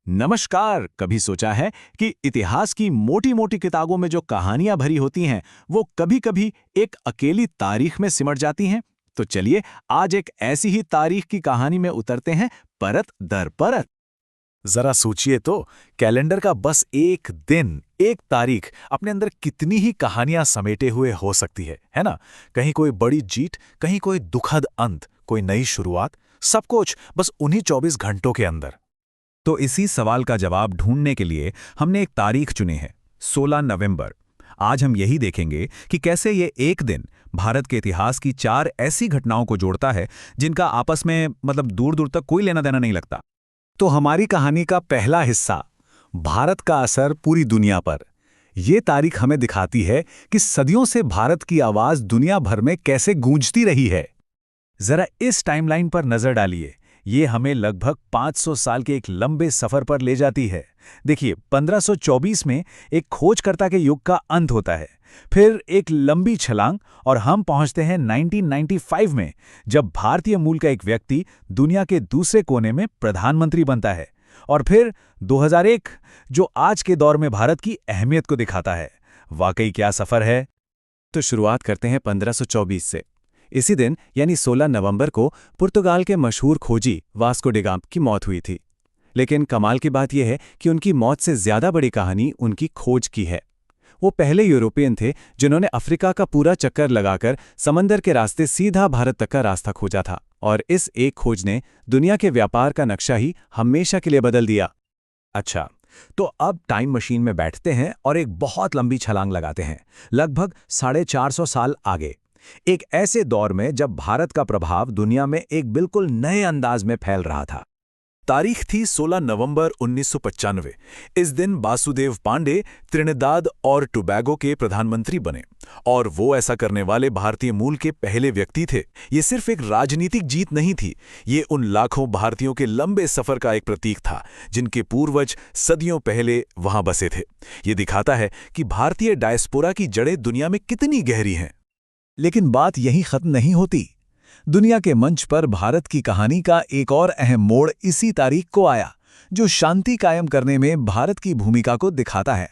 नमस्कार। कभी सोचा है कि इतिहास की मोटी मोटी किताबों में जो कहानियां भरी होती हैं वो कभी-कभी एक अकेली तारीख में सिमट जाती हैं। तो चलिए आज एक ऐसी ही तारीख की कहानी में उतरते हैं, परत दर परत। जरा सोचिए तो, कैलेंडर का बस एक दिन, एक तारीख अपने अंदर कितनी ही कहानियां समेटे हुए हो सकती है ना? कहीं कोई बड़ी जीत, कहीं कोई दुखद अंत, कोई नई शुरुआत, सब कुछ बस उन्हीं 24 घंटों के अंदर। तो इसी सवाल का जवाब ढूंढने के लिए हमने एक तारीख चुनी है, 16 नवंबर। आज हम यही देखेंगे कि कैसे ये एक दिन भारत के इतिहास की 4 ऐसी घटनाओं को जोड़ता है जिनका आपस में दूर दूर तक कोई लेना देना नहीं लगता। तो हमारी कहानी का पहला हिस्सा, भारत का असर पूरी दुनिया पर। ये तारीख हमें दिखाती है कि सदियों से भारत की आवाज दुनिया भर में कैसे गूंजती रही है। जरा इस टाइमलाइन पर नजर डालिए। ये हमें लगभग 500 साल के एक लंबे सफर पर ले जाती है। देखिए, 1524 में एक खोजकर्ता के युग का अंत होता है। फिर एक लंबी छलांग और हम पहुंचते हैं 1995 में, जब भारतीय मूल का एक व्यक्ति दुनिया के दूसरे कोने में प्रधानमंत्री बनता है। और फिर 2001, जो आज के दौर में भारत की अहमियत को दिखाता है। वाकई क्या सफर है। तो शुरुआत करते हैं 1524 से। इसी दिन यानी 16 नवंबर को पुर्तगाल के मशहूर खोजी वास्को डी गामा की मौत हुई थी। लेकिन कमाल की बात यह है कि उनकी मौत से ज्यादा बड़ी कहानी उनकी खोज की है। वो पहले यूरोपियन थे जिन्होंने अफ्रीका का पूरा चक्कर लगाकर समंदर के रास्ते सीधा भारत तक का रास्ता खोजा था, और इस एक खोज ने दुनिया के व्यापार का नक्शा ही हमेशा के लिए बदल दिया। अच्छा, तो अब टाइम मशीन में बैठते हैं और एक बहुत लंबी छलांग लगाते हैं, लगभग 450 साल आगे। एक ऐसे दौर में जब भारत का प्रभाव दुनिया में एक बिल्कुल नए अंदाज में फैल रहा था। तारीख थी 16 नवंबर 1995। इस दिन वासुदेव पांडे त्रिनिदाद और टोबैगो के प्रधानमंत्री बने, और वो ऐसा करने वाले भारतीय मूल के पहले व्यक्ति थे। ये सिर्फ एक राजनीतिक जीत नहीं थी, ये उन लाखों भारतीयों के लंबे सफर का एक प्रतीक था जिनके पूर्वज सदियों पहले वहां बसे थे। ये दिखाता है कि भारतीय डायस्पोरा की जड़ें दुनिया में कितनी गहरी हैं। लेकिन बात यहीं खत्म नहीं होती। दुनिया के मंच पर भारत की कहानी का एक और अहम मोड़ इसी तारीख को आया, जो शांति कायम करने में भारत की भूमिका को दिखाता है।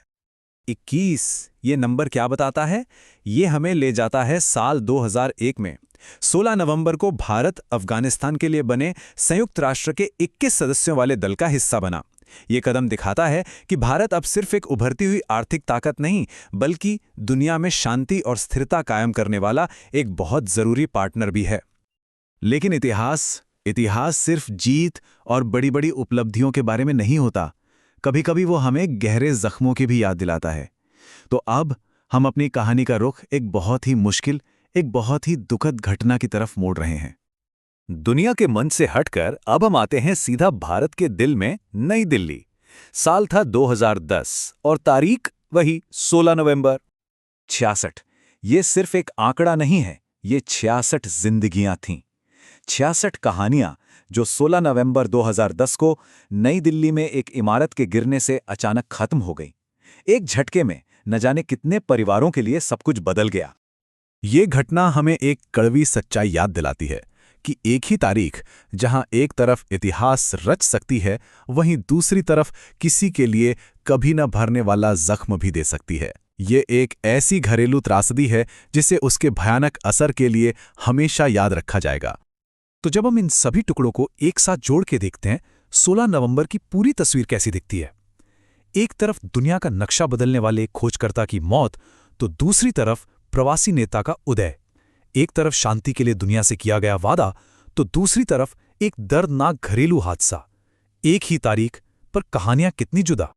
21 ये नंबर क्या बताता है? ये हमें ले जाता है साल 2001 में। 16 नवंबर को भारत अफगानिस्तान के लिए बने संयुक्त राष्ट्र के 21 सदस्यों वाले दल का हिस्सा बना। ये कदम दिखाता है कि भारत अब सिर्फ एक उभरती हुई आर्थिक ताकत नहीं, बल्कि दुनिया में शांति और स्थिरता कायम करने वाला एक बहुत जरूरी पार्टनर भी है। लेकिन इतिहास सिर्फ जीत और बड़ी बड़ी उपलब्धियों के बारे में नहीं होता। कभी कभी वो हमें गहरे जख्मों की भी याद दिलाता है। तो अब हम अपनी कहानी का रुख एक बहुत ही मुश्किल, एक बहुत ही दुखद घटना की तरफ मोड़ रहे हैं। दुनिया के मंच से हटकर अब हम आते हैं सीधा भारत के दिल में, नई दिल्ली। साल था 2010 और तारीख वही 16 नवंबर। 66 ये सिर्फ एक आंकड़ा नहीं है, ये 66 जिंदगियां थीं। 66 कहानियां जो 16 नवंबर 2010 को नई दिल्ली में एक इमारत के गिरने से अचानक खत्म हो गई। एक झटके में न जाने कितने परिवारों के लिए सब कुछ बदल गया। ये घटना हमें एक कड़वी सच्चाई याद दिलाती है कि एक ही तारीख जहां एक तरफ इतिहास रच सकती है, वहीं दूसरी तरफ किसी के लिए कभी न भरने वाला जख्म भी दे सकती है। ये एक ऐसी घरेलू त्रासदी है जिसे उसके भयानक असर के लिए हमेशा याद रखा जाएगा। तो जब हम इन सभी टुकड़ों को एक साथ जोड़ के देखते हैं, 16 नवंबर की पूरी तस्वीर कैसी दिखती है। एक तरफ दुनिया का नक्शा बदलने वाले खोजकर्ता की मौत, तो दूसरी तरफ प्रवासी नेता का उदय। एक तरफ शांति के लिए दुनिया से किया गया वादा, तो दूसरी तरफ एक दर्दनाक घरेलू हादसा। एक ही तारीख पर कहानियां कितनी जुदा।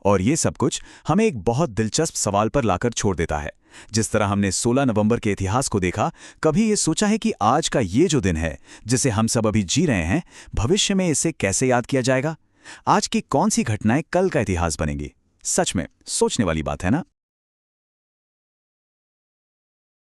और ये सब कुछ हमें एक बहुत दिलचस्प सवाल पर लाकर छोड़ देता है। जिस तरह हमने 16 नवंबर के इतिहास को देखा, कभी ये सोचा है कि आज का ये जो दिन है, जिसे हम सब अभी जी रहे हैं, भविष्य में इसे कैसे याद किया जाएगा? आज की कौन सी घटनाएं कल का इतिहास बनेंगी? सच में सोचने वाली बात है ना।